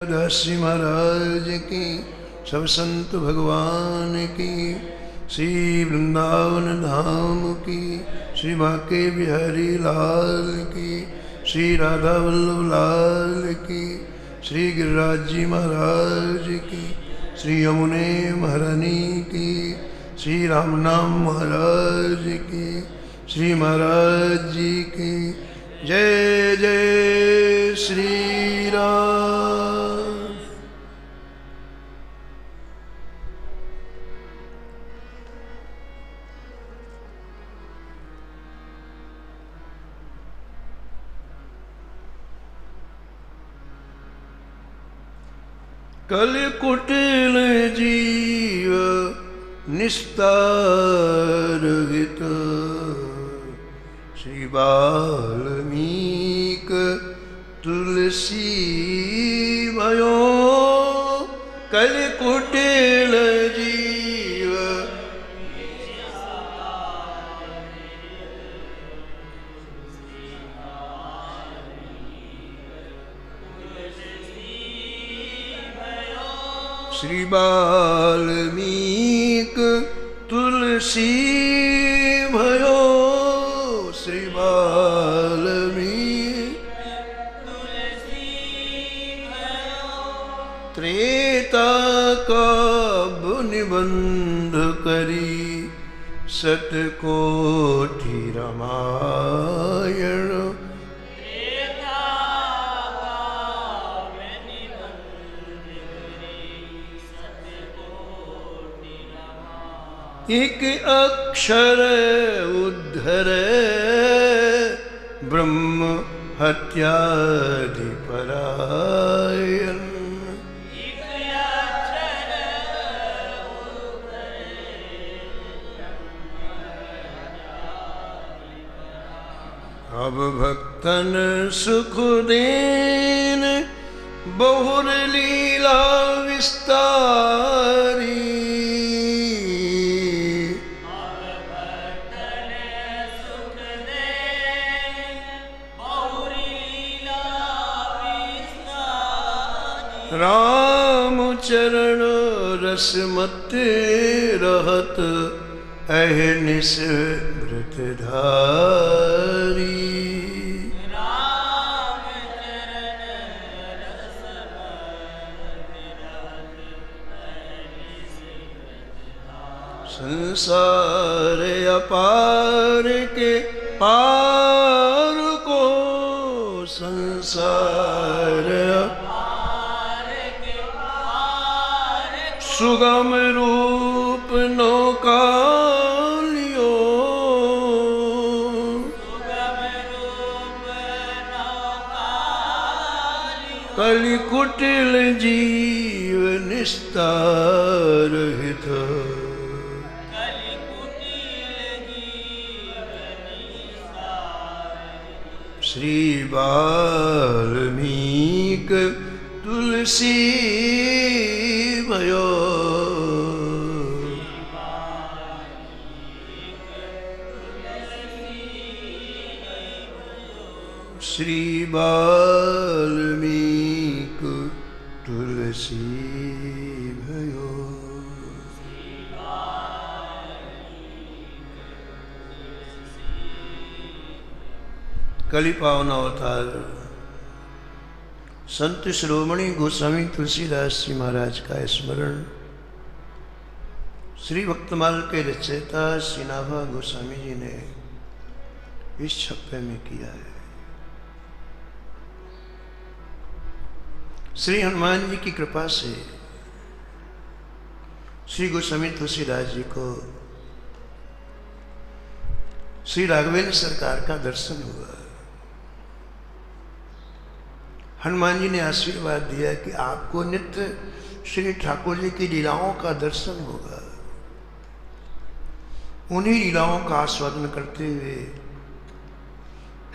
दासी महाराज की, सब संत भगवान की, श्री वृंदावन धाम की, श्री बांके बिहारी लाल की, श्री राधा वल्लभ लाल की, श्री गिरिराज जी महाराज की, श्री यमुने महारानी की, श्री राम नाम महाराज की, श्री महाराज जी की। जय जय श्री राम। कल कुटिल जीव निस्तार हित, श्री वाल्मीक तुलसी भयो। कल कुटिल जीव श्री वाल्मीक तुलसी भयो। श्री वाल्मीक तुलसी भयो। त्रेता कब निबंध करी, सतकोटि रामायण। एक अक्षर उद्धरे, ब्रह्म हत्यादि परायण। अब भक्तन सुख देन, बहुर लीला विस्तारी। राम चरण रसमत रहत, अहनिस व्रत धारी। राम चरण रसमत रहत, अहनिस व्रत धारी। संसार अपार के पार को, संसार सुगम रूप नौका लियो। सुगम रूप नौका लियो। कलि कुटिल जीव निस्तार हित, कलि कुटिल जीव निस्तार हित। श्री वाल्मीक तुलसी भयो। श्री वाल्मीक तुलसी भयो। कलि पावन अवतार संत शिरोमणि गोस्वामी तुलसीदास जी महाराज का स्मरण श्री भक्तमाल के रचयिता श्री नाभा गोस्वामी जी ने इस छप्पे में किया है। श्री हनुमान जी की कृपा से श्री गोस्वामी तुलसीदास जी को श्री राघवेंद्र सरकार का दर्शन हुआ। हनुमान जी ने आशीर्वाद दिया कि आपको नित्य श्री ठाकुर जी की लीलाओं का दर्शन होगा। उन्हीं लीलाओं का आस्वादन करते हुए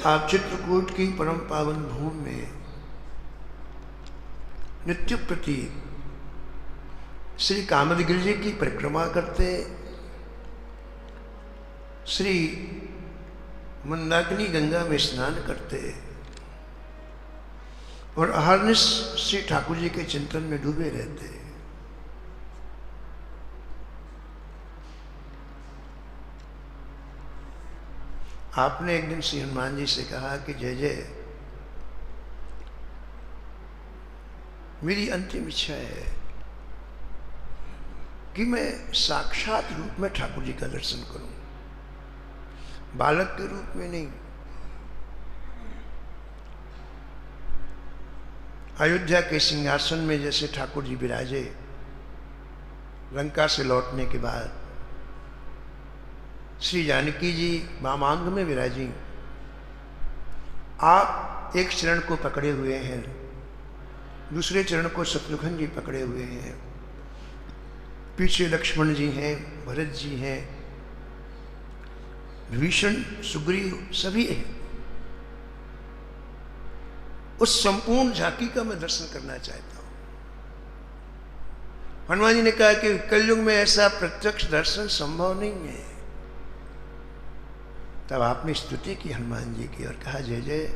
आप चित्रकूट की परम पावन भूमि में नित्य प्रति श्री कामदगिरि जी की परिक्रमा करते, श्री मंदाकिनी गंगा में स्नान करते, और अहरनिश श्री ठाकुर जी के चिंतन में डूबे रहते। आपने एक दिन श्री हनुमान जी से कहा कि जय जय, मेरी अंतिम इच्छा है कि मैं साक्षात रूप में ठाकुर जी का दर्शन करूं, बालक के रूप में नहीं। अयोध्या के सिंहासन में जैसे ठाकुर जी विराजे, लंका से लौटने के बाद श्री जानकी जी वामांग में विराजी, आप एक चरण को पकड़े हुए हैं, दूसरे चरण को शत्रुघ्न जी पकड़े हुए हैं, पीछे लक्ष्मण जी हैं, भरत जी हैं, विभीषण, सुग्रीव सभी हैं। उस संपूर्ण झांकी का मैं दर्शन करना चाहता हूं। हनुमान जी ने कहा कि कलयुग में ऐसा प्रत्यक्ष दर्शन संभव नहीं है। तब आपने स्तुति की हनुमान जी की और कहा जय जय,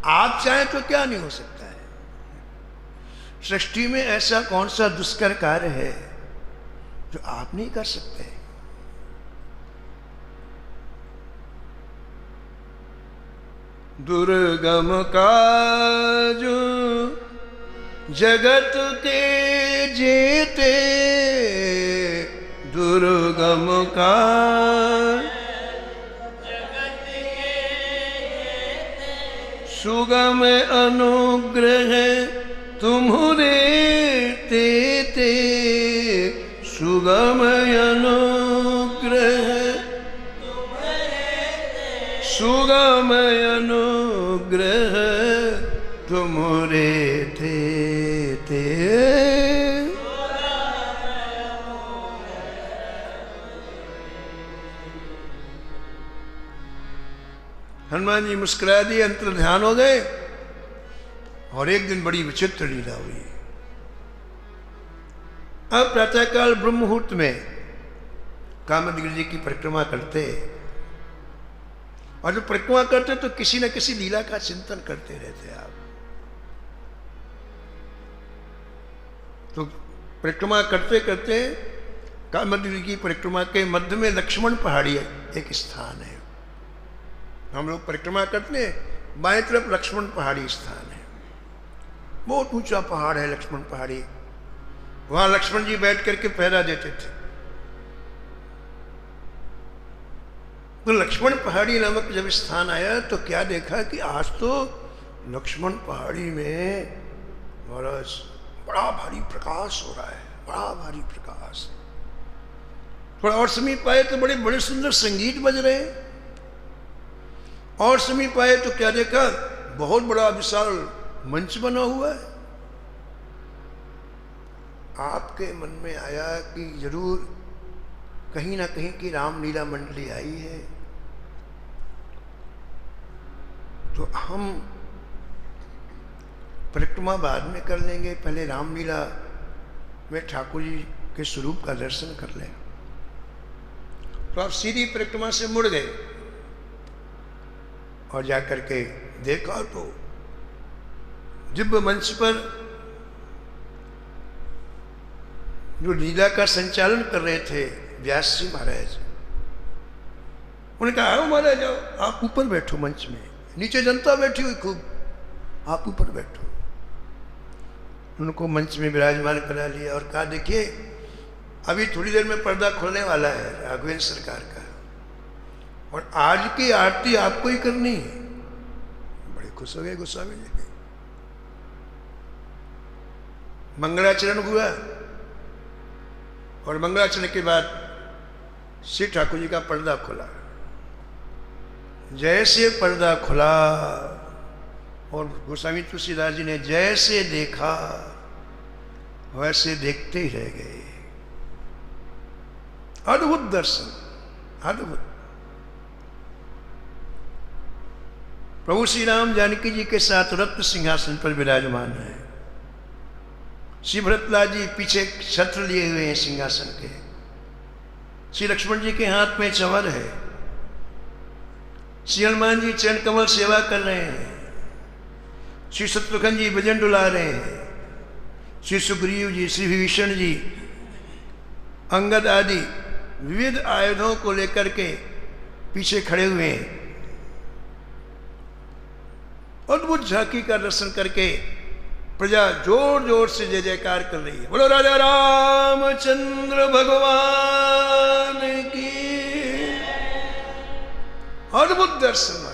आप चाहें तो क्या नहीं हो सकता है। सृष्टि में ऐसा कौन सा दुष्कर कार्य है जो आप नहीं कर सकते। दुर्गम काज जगत के जेते, दुर्गम काज सुगम अनुग्रह तुम्हारे तेते, सुगम अनुग्रह सुगम अनुग्रह तुम्हारे तेते। हनुमान जी मुस्कुरा दिए, अंतर ध्यान हो गए। और एक दिन बड़ी विचित्र लीला हुई। अब प्रातःकाल ब्रह्म मुहूर्त में कामदगिरि जी की परिक्रमा करते, और जब परिक्रमा करते तो किसी न किसी लीला का चिंतन करते रहते आप। तो परिक्रमा करते करते कामदगिरि की परिक्रमा के मध्य में लक्ष्मण पहाड़ी एक स्थान है। हम लोग परिक्रमा करते हैं, बाएं तरफ लक्ष्मण पहाड़ी स्थान है। बहुत ऊंचा पहाड़ है लक्ष्मण पहाड़ी। वहां लक्ष्मण जी बैठ करके पहरा देते थे। तो लक्ष्मण पहाड़ी नामक जब स्थान आया तो क्या देखा कि आज तो लक्ष्मण पहाड़ी में महाराज बड़ा भारी प्रकाश हो रहा है, बड़ा भारी प्रकाश। थोड़ा और समीप आए तो बड़े बड़े सुंदर संगीत बज रहे हैं। और समीप आए तो क्या देखा, बहुत बड़ा विशाल मंच बना हुआ है। आपके मन में आया कि जरूर कहीं ना कहीं की रामलीला मंडली आई है। तो हम परिक्रमा बाद में कर लेंगे, पहले रामलीला में ठाकुर जी के स्वरूप का दर्शन कर लें। तो आप सीधी परिक्रमा से मुड़ गए और जाकर के देखा तो दिव्य मंच पर जो लीला का संचालन कर रहे थे व्यास जी महाराज, उन्होंने कहा आओ महाराज जाओ, आप ऊपर बैठो मंच में, नीचे जनता बैठी हुई खूब, आप ऊपर बैठो। उनको मंच में विराजमान करा लिया और कहा देखिए अभी थोड़ी देर में पर्दा खुलने वाला है राघवेंद्र सरकार का, और आज की आरती आपको ही करनी है। बड़े खुश हो गए गोस्वामी जी। मंगलाचरण हुआ और मंगलाचरण के बाद श्री ठाकुर जी का पर्दा खुला। जैसे पर्दा खुला और गोस्वामी तुलसीदास जी ने जैसे देखा वैसे देखते ही रह गए। अद्भुत दर्शन, अद्भुत। प्रभु श्री राम जानकी जी के साथ रत्न सिंहासन पर विराजमान है। श्री भरतलाल जी पीछे छत्र लिए हुए हैं सिंहासन के। श्री लक्ष्मण जी के हाथ में चंवर है। श्री हनुमान जी चरण कमल सेवा कर रहे हैं। श्री शत्रुघ्न जी भजन डुला रहे हैं, श्री सुग्रीव जी, श्री विभीषण जी, अंगद आदि विविध आयुधों को लेकर के पीछे खड़े हुए हैं। अद्भुत झांकी का दर्शन करके प्रजा जोर जोर से जय जयकार कर रही है। बोलो राजा रामचंद्र भगवान की। अद्भुत दर्शन महाराज।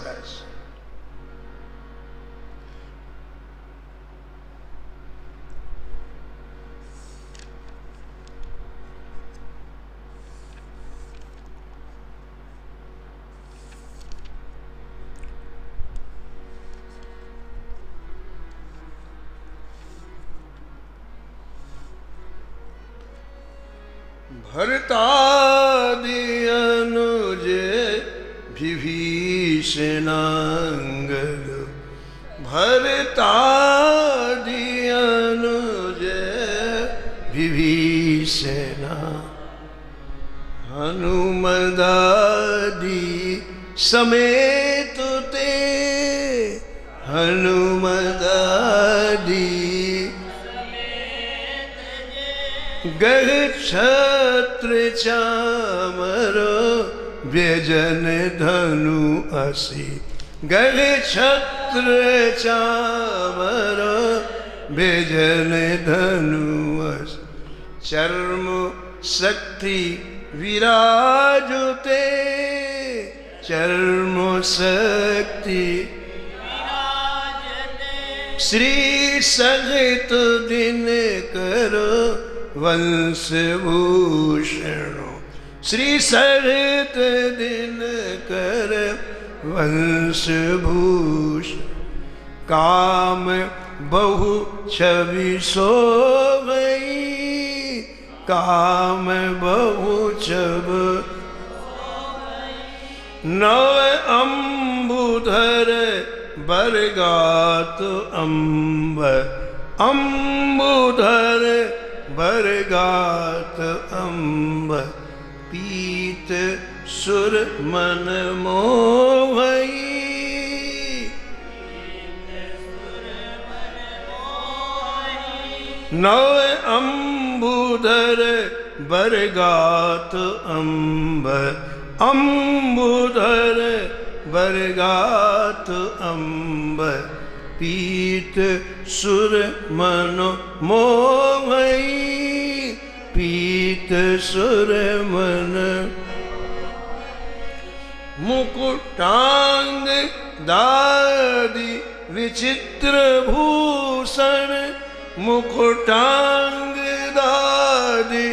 भरतादि अनुज विभीषणांगद, भरतादि अनुज विभीषणा, हनुमदादि समेत ते, हनुमदादि गह छत्र चामर व्यजन धनु असि, गह छत्र चामर व्यजन धनु असि, चर्म शक्ति विराजुते, चर्म शक्ति श्री सहित दिन करो वंश भूषण, श्री सहित दिन कर वंश भूषण, काम बहु छवि शोभई, काम बहु छब नव अम्बुधर बरगात अम्ब, अम्बुधर बरगात अम्ब, पीत सुर मन मोहई, नव अम्बुधर बरगात अम्ब, अम्बुधर बरगात अम्ब, पीत सुर मनो मोहई, पीत सुर मन, मुकुटांग दादि विचित्र भूषण, मुकुटांग दादि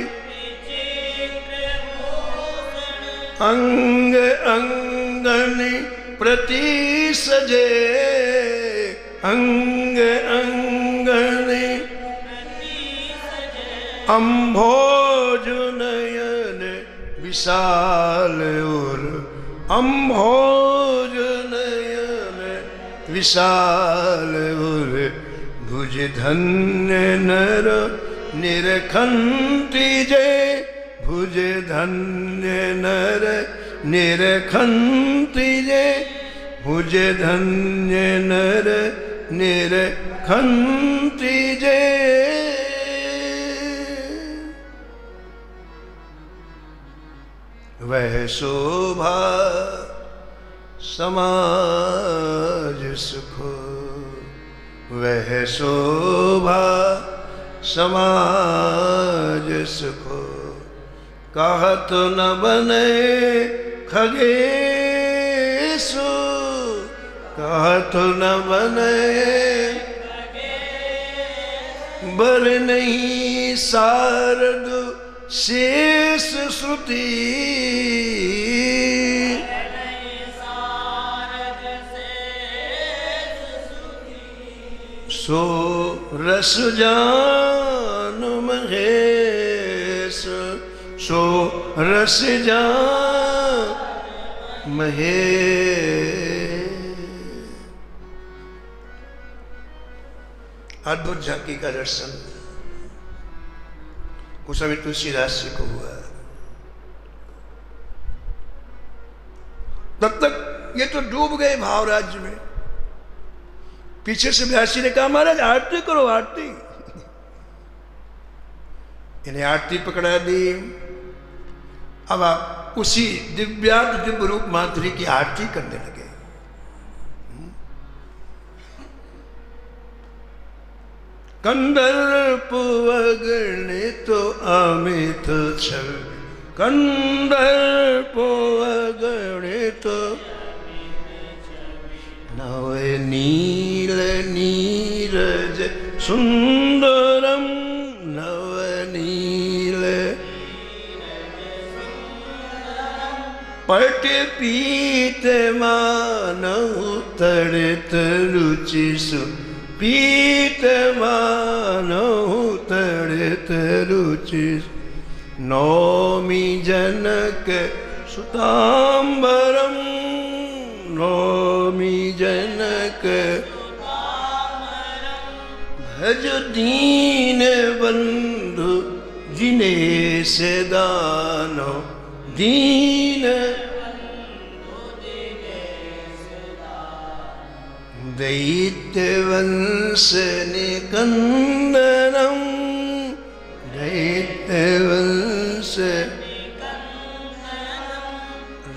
अंग अंगनि प्रति सजे, अंग अंगनि अम्भोज नयन विशाल उर, अम्भोज नयन विशाल उर, भुज धन्य नर निरखंति जय, भुज धन्य नर निरखंति जय, भुज धन्य नर निरखंति जय। वह शोभा समाज सुख, वह शोभा समाज सुख, कहत न बने खगेशु, कहत न बने बर नहीं शारद शेष श्रुति, सो रस जान महेश, सो रस जान महेश। अद्भुत झांकी का दर्शन उस समय तुलसीदास जी को हुआ। तब तक ये तो डूब गए भाव राज्य में, पीछे से व्यासी ने कहा महाराज आरती करो आरती। इन्हें आरती पकड़ा दी। अब आप उसी दिव्यार्थ दिव्य रूप माधुरी की आरती करने लगे। कंदर्प अगणित अमित छल, कंदर्प अगणित नव नील नीरज सुंदरम, नव नील पट पीत मानव तड़ित रुचि सु, पीत मानव तड़ित रुचि। नौमी जनक सुतांबरम, नौमी जनक भज दीन बंधु जिनेश दानो, दीन दैत्य वंश निकंदनम, दैत्य वंश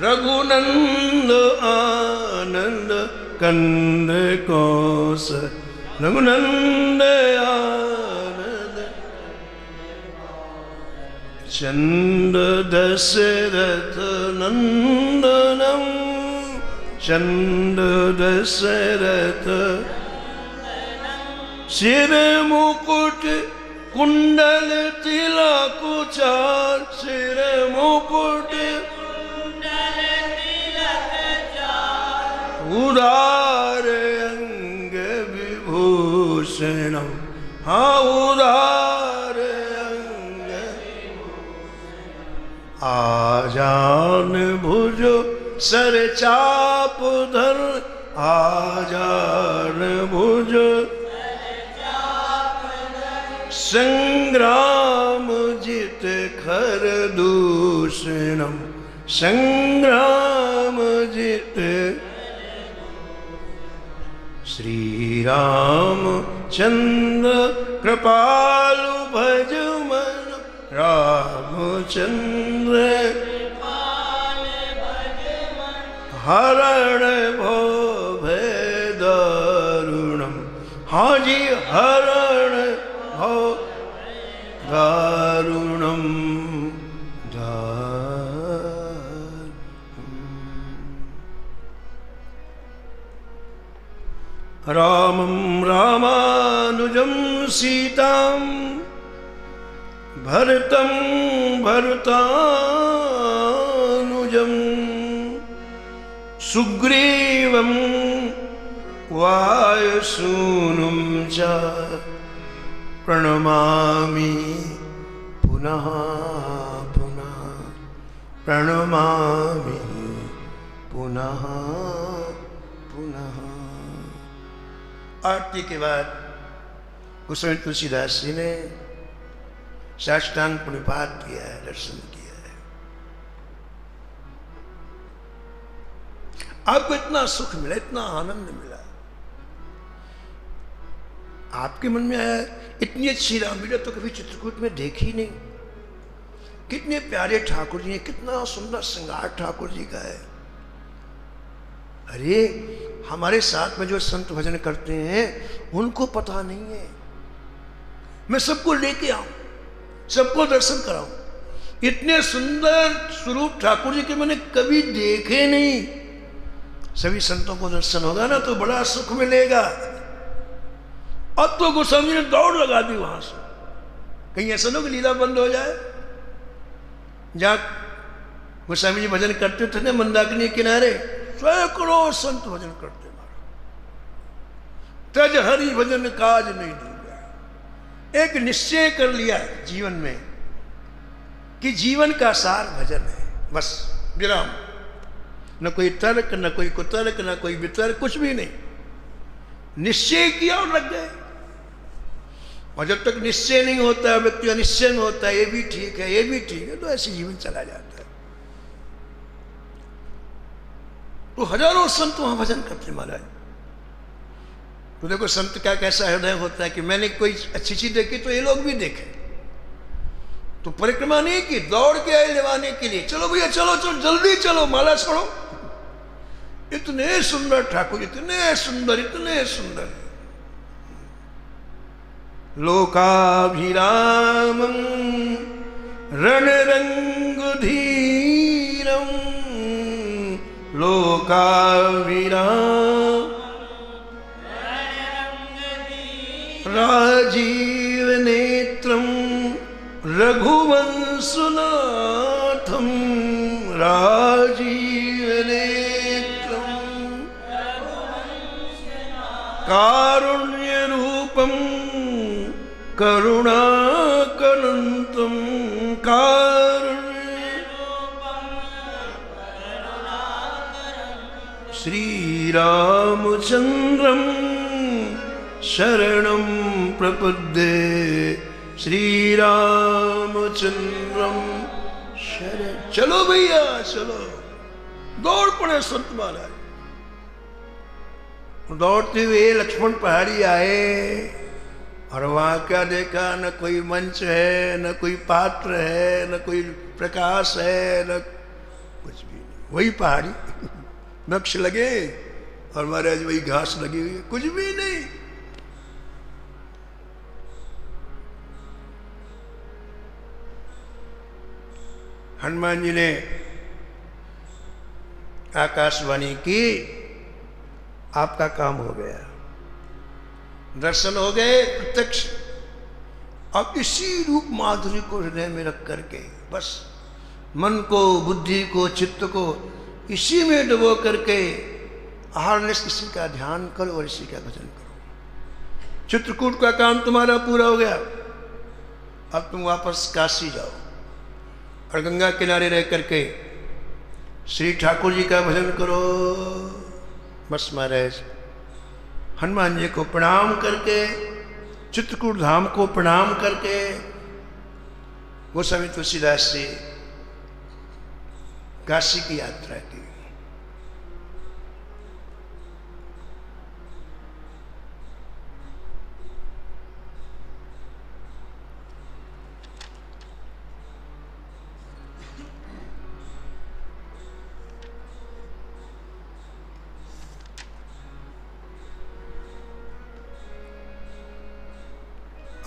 रघुनंद आनंद कंद कोस, रघुनंद आनंद चंद दशरथ नंदनम, चंद दशरथ सिर मुकुट कुंडल तिलक चार, सिर मुकुट उदार अंग विभूषणम, हाँ उदार अंग। आजान भुज सर चाप धर, आजान भुज संग्राम जित खर दूषणम, संग्राम जित। श्री राम चंद्र कृपालु भज मन, रामचंद्र हरण भव भय दारुणम, हाँ जी हरण भव दारुणम। रामं रामानुजं सीतां भरतं भरतानुजं सुग्रीवं वायुसूनुं च प्रणमामि पुनः पुनः, प्रणमामि पुनः पुनः। आरती के बाद गोस्वामी तुलसीदास जी ने साष्टांग प्रणिपात किया है, दर्शन किया है। आपको इतना सुख मिला, इतना आनंद मिला, आपके मन में आया इतनी अच्छी रामलीला तो कभी चित्रकूट में देखी नहीं। कितने प्यारे ठाकुर जी हैं, कितना सुंदर श्रृंगार ठाकुर जी का है। अरे हमारे साथ में जो संत भजन करते हैं उनको पता नहीं है। मैं सबको लेके आऊं, सबको दर्शन कराऊं। इतने सुंदर स्वरूप ठाकुर जी के मैंने कभी देखे नहीं। सभी संतों को दर्शन होगा ना तो बड़ा सुख मिलेगा। अब तो गोस्वामी जी ने दौड़ लगा दी वहां से, कहीं ऐसा ना कि लीला बंद हो जाए। जहां गोस्वामी जी भजन करते थे ना मंदाकिनी किनारे, सैकड़ों संत भजन करते, तज हरि भजन काज नहीं दूंगा। एक निश्चय कर लिया जीवन में कि जीवन का सार भजन है, बस विराम। न कोई तर्क, न कोई कुतर्क, न कोई वितर्क, कुछ भी नहीं। निश्चय किया और लग गए। और जब तक निश्चय नहीं होता, व्यक्ति अनिश्चय में होता है, ये भी ठीक है, ये भी ठीक है, तो ऐसे जीवन चला जाता है। तो हजारों संत वहां भजन करते महाराज। तो देखो संत का कैसा हृदय होता है कि मैंने कोई अच्छी चीज देखी तो ये लोग भी देखें। तो परिक्रमा नहीं की, दौड़ के आए लेवाने के लिए, चलो भैया चलो चलो जल्दी चलो, माला छोड़ो। इतने सुंदर ठाकुर, इतने सुंदर, इतने सुंदर। लोकाभिरामं रणरंगधीरं लोकाभिराम राजीव नेत्रं रघुवंशनाथं राजीव नेत्रं कारुण्य रूपं करुणाकरन्तं श्रीरामचन्द्रं शरणं प्रपद्ये श्रीरामचन्द्रं शरण। चलो भैया चलो, दौड़ पड़े संत महाराज। दौड़ते हुए लक्ष्मण पहाड़ी आए और वहां क्या देखा, न कोई मंच है, न कोई पात्र है, न कोई प्रकाश है, न कुछ भी नहीं। वही पहाड़ी वृक्ष लगे और महाराज वही घास लगी हुई है, कुछ भी नहीं। हनुमान जी ने आकाशवाणी की, आपका काम हो गया, दर्शन हो गए प्रत्यक्ष। अब इसी रूप माधुर्य को हृदय में रख करके बस मन को, बुद्धि को, चित्त को इसी में डुबो करके आहारलेस इसी का ध्यान करो और इसी का भजन करो। चित्रकूट का काम तुम्हारा पूरा हो गया, अब तुम वापस काशी जाओ और गंगा किनारे रह करके श्री ठाकुर जी का भजन करो। बस महाराज हनुमान जी को प्रणाम करके, चित्रकूट धाम को प्रणाम करके गोस्वामी तुलसीदास से काशी की यात्रा की।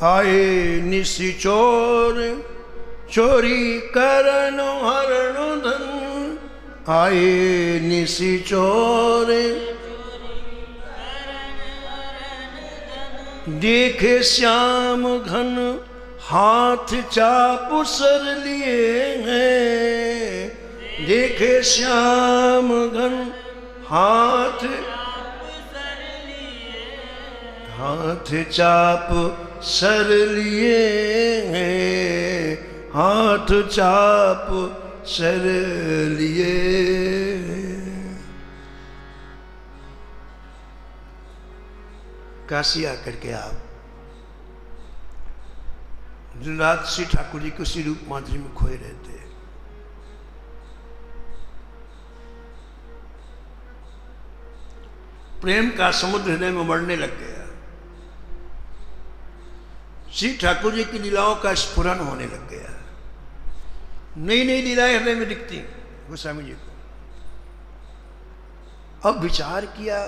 आए निशिचोर चोरी करन हरण धन, आए निशिचोर देखे श्याम घन हाथ चाप सर लिए हैं, देखे श्याम घन हाथ चाप सर लिए हैं, हाथ चाप सर लिए। काशी आकर के आप दिन रात श्री ठाकुर जी के उसी रूप माधुरी में खोए रहते हैं। प्रेम का समुद्र हृदय में उमड़ने लग गया। श्री ठाकुर जी की लीलाओं का स्फुरन होने लग गया। नई नई लीलाएं हृदय में दिखती गोस्वामी जी को। अब विचार किया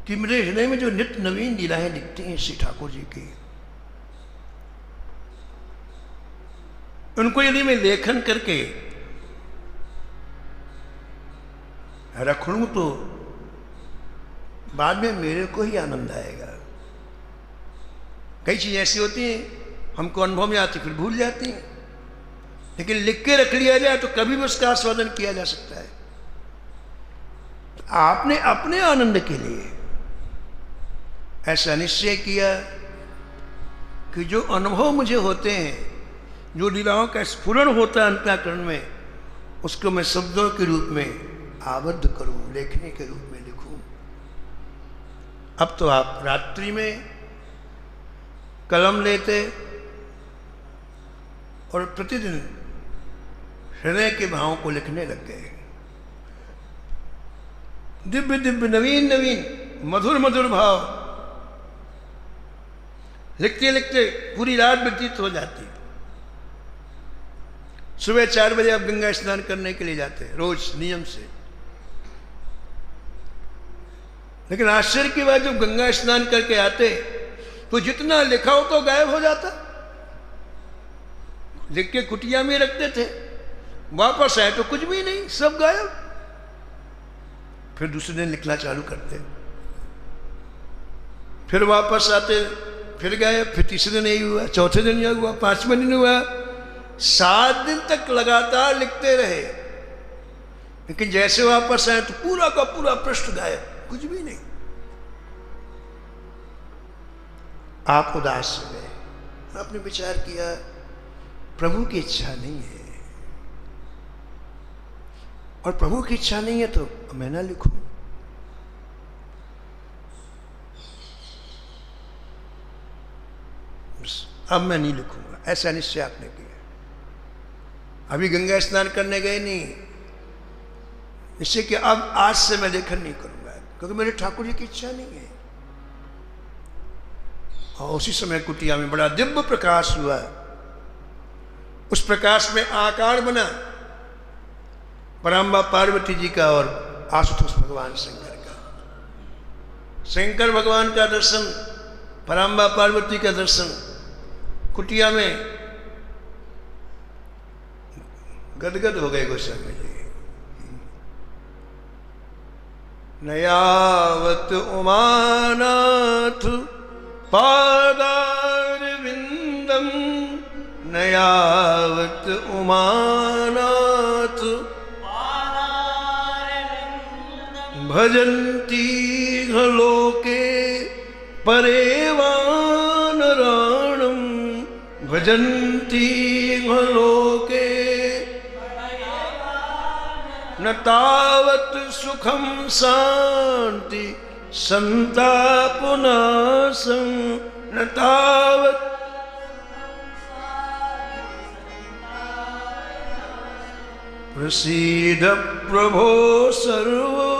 कि मेरे हृदय में जो नित्य नवीन लीलाएं दिखती हैं श्री ठाकुर जी की, उनको यदि मैं लेखन करके रख लूं तो बाद में मेरे को ही आनंद आएगा। कई चीजें ऐसी होती हैं हमको अनुभव में आती फिर भूल जाती हैं, लेकिन लिख के रख लिया जाए तो कभी भी उसका आस्वादन किया जा सकता है। तो आपने अपने आनंद के लिए ऐसा निश्चय किया कि जो अनुभव मुझे होते हैं, जो लीलाओं का स्फुरण होता है अंतःकरण में, उसको मैं शब्दों के रूप में आबद्ध करूं, लेखनी के रूप में लिखूं। अब तो आप रात्रि में कलम लेते और प्रतिदिन हृदय के भावों को लिखने लग गए। दिव्य दिव्य नवीन नवीन मधुर मधुर भाव, लिखते लिखते पूरी रात व्यतीत हो जाती। सुबह 4 बजे आप गंगा स्नान करने के लिए जाते हैं रोज नियम से, लेकिन आश्चर्य की बात जब गंगा स्नान करके आते तो जितना लिखा हो तो गायब हो जाता। लिख के कुटिया में रखते थे, वापस आए तो कुछ भी नहीं, सब गायब। फिर दूसरे दिन लिखना चालू करते, फिर वापस आते, फिर गायब। फिर तीसरे दिन यही हुआ, चौथे दिन यही हुआ, 5वें दिन हुआ। 7 दिन तक लगातार लिखते रहे, लेकिन जैसे वापस आए तो पूरा का पूरा पृष्ठ गायब, कुछ भी नहीं। आप उदास हो गए, आपने विचार किया प्रभु की इच्छा नहीं है, और प्रभु की इच्छा नहीं है तो मैं ना लिखूं। अब मैं नहीं लिखूंगा, ऐसा निश्चय आपने किया। अभी गंगा स्नान करने गए नहीं, इससे कि अब आज से मैं लेखन नहीं करूंगा, क्योंकि मेरे ठाकुर जी की इच्छा नहीं है। और उसी समय कुटिया में बड़ा दिव्य प्रकाश हुआ, उस प्रकाश में आकार बना पराम्बा पार्वती जी का और आशुतोष भगवान शंकर का। शंकर भगवान का दर्शन, पराम्बा पार्वती का दर्शन, कुटिया में गदगद हो गए गोस्वामी जी। नयावत उमानाथ पादारविंदम, नयावत उमानाथ भजन्ति लोके परेवानराणं, भजन्ति लोके न तावत सुखम शांति संतापनाशं, न तावत प्रसीद प्रभो सर्वभूतादिवासं,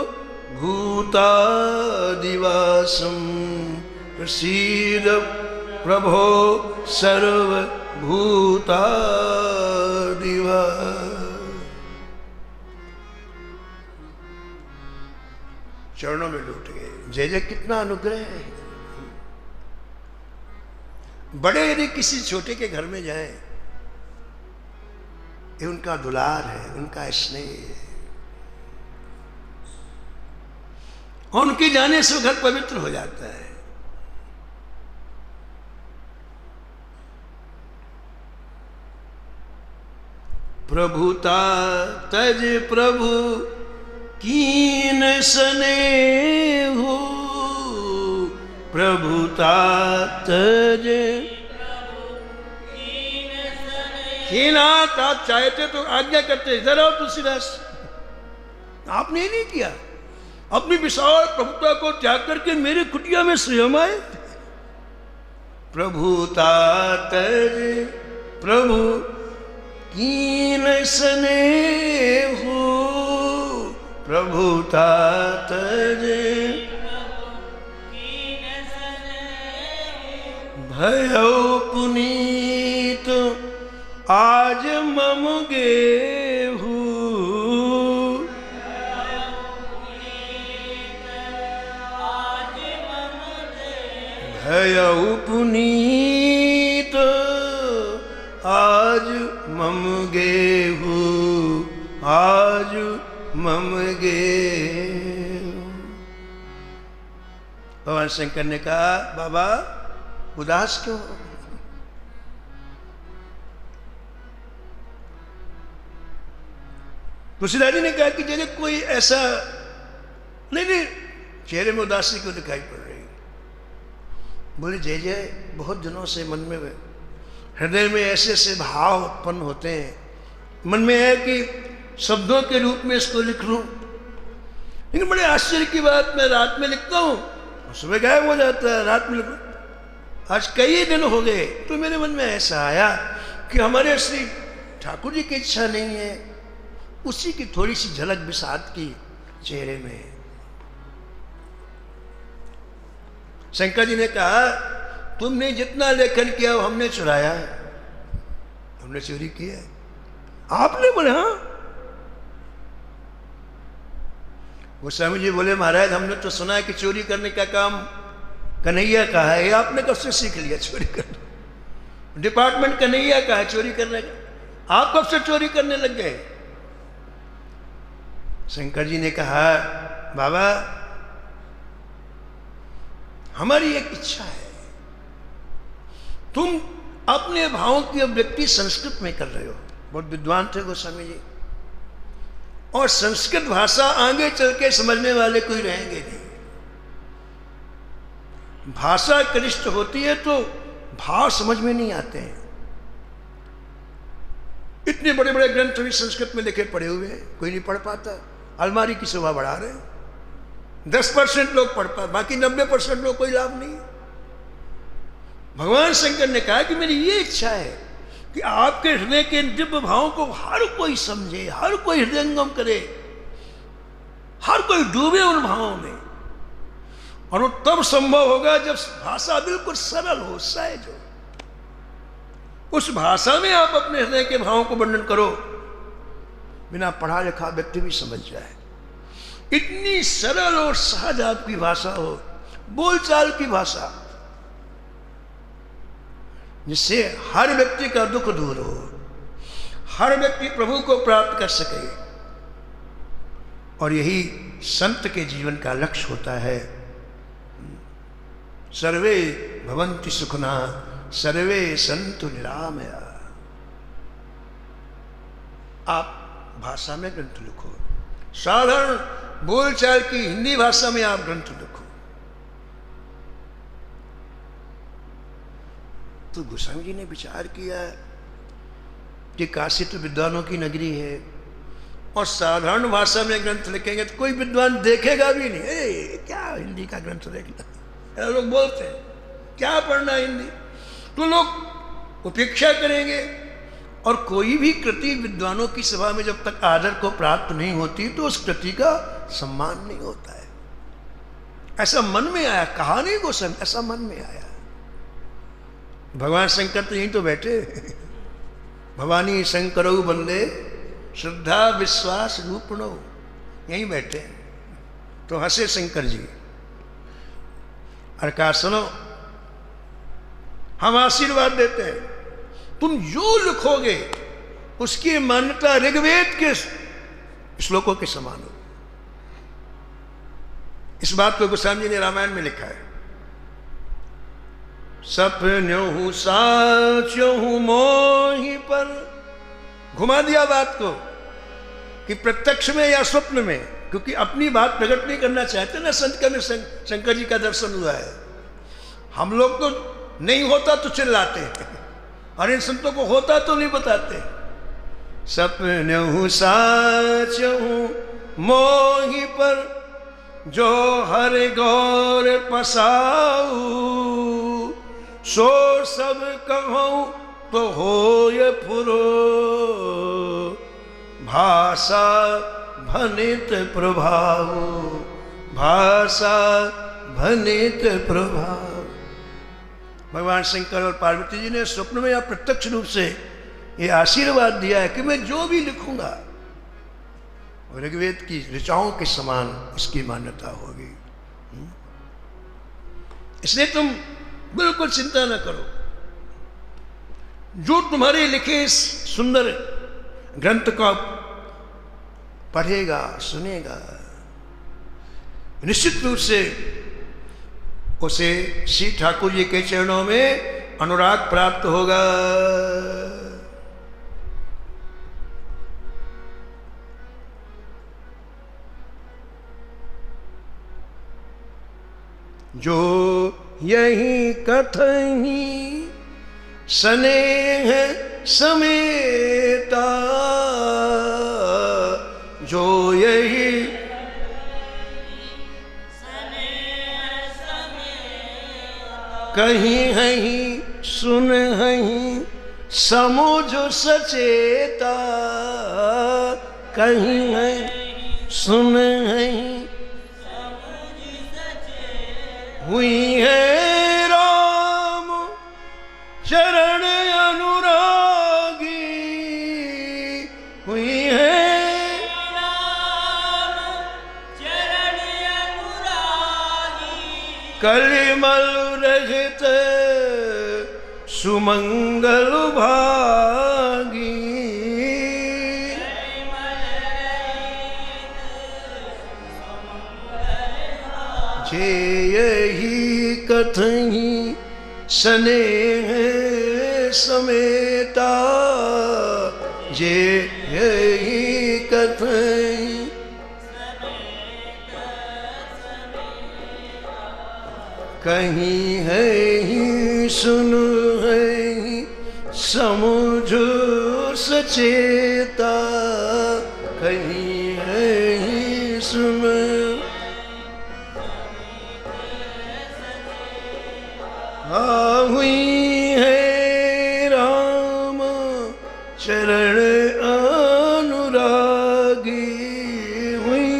प्रसीद प्रभो सर्वभूतादिवासं। चरणों में लौट गए। जय जय, कितना अनुग्रह है। बड़े यदि किसी छोटे के घर में जाएं, ये उनका दुलार है, उनका स्नेह है, और उनके जाने से घर पवित्र हो जाता है। प्रभुता तज प्रभु कीन स्नेहु, प्रभुता तज कीनात। आप चाहते तो आज्ञा करते, इधर आओ तुलसीदास, आपने ये नहीं किया। अपनी विशाल प्रभुता को त्याग करके मेरे कुटिया में स्वयं आए। प्रभुता तज प्रभु कीन स्नेहु, प्रभुता तज भयो पुनीत आज मम गेहू, भयो पुनीत आज मम गेहू, आज मम गेहू। भगवान शंकर ने कहा, बाबा उदास क्यों हो? तुलसीदास जी ने कहा कि जैसे कोई ऐसा नहीं, चेहरे में उदासी क्यों दिखाई पड़ रही? बोले जय जय, बहुत दिनों से मन में, हृदय में ऐसे ऐसे भाव उत्पन्न होते हैं, मन में है कि शब्दों के रूप में इसको लिख लूं, लेकिन बड़े आश्चर्य की बात, मैं रात में लिखता हूं और सुबह गायब हो जाता है। रात में लिखूं, आज कई दिन हो गए, तो मेरे मन में ऐसा आया कि हमारे श्री ठाकुर जी की इच्छा नहीं है, उसी की थोड़ी सी झलक विषाद की चेहरे में। शंकर जी ने कहा तुमने जितना लेखन किया वो हमने चुराया है, हमने चोरी किया है। आपने बोले हाँ। गोस्वामी जी बोले महाराज हमने तो सुना है कि चोरी करने का काम कन्हैया का है, आपने कब से सीख लिया चोरी करना? डिपार्टमेंट कन्हैया का है चोरी करने का, आप कब से चोरी करने लग गए? शंकर जी ने कहा बाबा हमारी एक इच्छा है, तुम अपने भावों की अभिव्यक्ति संस्कृत में कर रहे हो। बहुत विद्वान थे गोस्वामी जी, और संस्कृत भाषा आगे चल के समझने वाले कोई रहेंगे नहीं। भाषा क्लिष्ट होती है तो भाव समझ में नहीं आते हैं। इतने बड़े बड़े ग्रंथ भी संस्कृत में लिखे पड़े हुए हैं, कोई नहीं पढ़ पाता। अलमारी की शोभा बढ़ा रहे हैं, 10% लोग पढ़ पाते, बाकी 90% लोग कोई लाभ नहीं। भगवान शंकर ने कहा कि मेरी ये इच्छा है कि आपके हृदय के दिव्य भावों को हर कोई समझे, हर कोई हृदयंगम करे, हर कोई डूबे उन भावों में। और वो तब संभव होगा जब भाषा बिल्कुल सरल हो, सहज हो। उस भाषा में आप अपने हृदय के भावों को वर्णन करो, बिना पढ़ा लिखा व्यक्ति भी समझ जाए। इतनी सरल और सहज आपकी भाषा हो, बोलचाल की भाषा, जिससे हर व्यक्ति का दुख दूर हो, हर व्यक्ति प्रभु को प्राप्त कर सके। और यही संत के जीवन का लक्ष्य होता है। सर्वे भवन्ति सुखना सर्वे संतु निरामया। आप भाषा में ग्रंथ लिखो, साधारण बोलचाल की हिंदी भाषा में आप ग्रंथ लिखो। तो गोस्वामी जी ने विचार किया कि काशी तो विद्वानों की नगरी है, और साधारण भाषा में ग्रंथ लिखेंगे तो कोई विद्वान देखेगा भी नहीं। क्या हिंदी का ग्रंथ देखना, लोग बोलते हैं क्या पढ़ना हिंदी, तो लोग उपेक्षा करेंगे। और कोई भी कृति विद्वानों की सभा में जब तक आदर को प्राप्त नहीं होती तो उस कृति का सम्मान नहीं होता है। ऐसा मन में आया, कहा नहीं गोस्वामी, ऐसा मन में आया। भगवान शंकर तो यहीं तो बैठे, भवानी शंकरऊ बंदे श्रद्धा विश्वास रूपणो, यहीं बैठे। तो हंसे शंकर जी और कहा सुनो, हम आशीर्वाद देते हैं, तुम जो लिखोगे उसकी मान्यता ऋग्वेद के श्लोकों के समान हो। इस बात को गोस्वामी जी ने रामायण में लिखा है। सपन्यों साच्यों मोहि पर, घुमा दिया बात को कि प्रत्यक्ष में या स्वप्न में, क्योंकि अपनी बात प्रकट नहीं करना चाहते ना। संत का में शंकर जी का दर्शन हुआ है। हम लोग तो नहीं होता तो चिल्लाते हैं, और इन संतों को होता तो नहीं बताते। सपन्यों साच्यों मोहि पर, जो हरि गौर पसाऊ, सो सब कहूं तो होय पुरो, भाषा भनित प्रभाव, भाषा भनित प्रभाव। भगवान शंकर और पार्वती जी ने स्वप्न में या प्रत्यक्ष रूप से ये आशीर्वाद दिया है कि मैं जो भी लिखूंगा ऋग्वेद की ऋचाओं के समान इसकी मान्यता होगी। इसलिए तुम बिल्कुल चिंता न करो, जो तुम्हारे लिखे इस सुंदर ग्रंथ को पढ़ेगा सुनेगा, निश्चित रूप से उसे श्री ठाकुर जी के चरणों में अनुराग प्राप्त होगा। जो यही कथनी स्नेह समेता, जो यही कहीं हहीं सुन हहीं समझ सचेता, कहीं हहीं सुन हहीं हुई है राम चरण अनुरागी, हुई है राम चरण अनुरागी, कलिमल रहित सुमंगल भागी। जे यही कथही स्नेह समेता, जे यही कथही कहीं है ही सुन है ही समझो सचेता, कहीं है ही सुन। हुई है राम चरण अनुरागी, हुई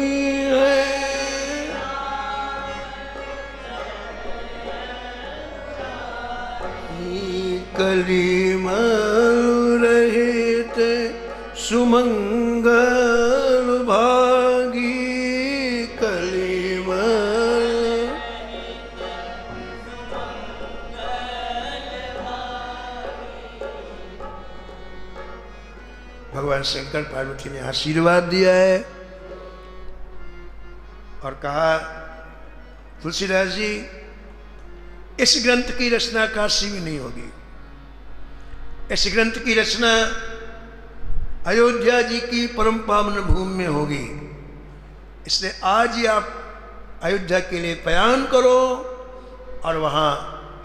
है कलिमल रहित सुमंगल भागी, कलिमल। भगवान शंकर पार्वती ने आशीर्वाद दिया है और कहा तुलसीदास जी इस ग्रंथ की रचना काशी में नहीं होगी, इस ग्रंथ की रचना अयोध्या जी की परम पावन भूमि में होगी, इसलिए आज ही आप अयोध्या के लिए प्रयाण करो और वहाँ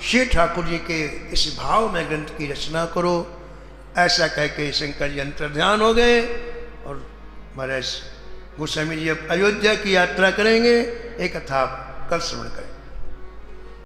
श्री ठाकुर जी के इस भाव में ग्रंथ की रचना करो। ऐसा कह के शंकर जी अंतर्ध्यान हो गए और महाराज गोस्वामी जी अब अयोध्या की यात्रा करेंगे। एक कथा आप कल श्रवण करें।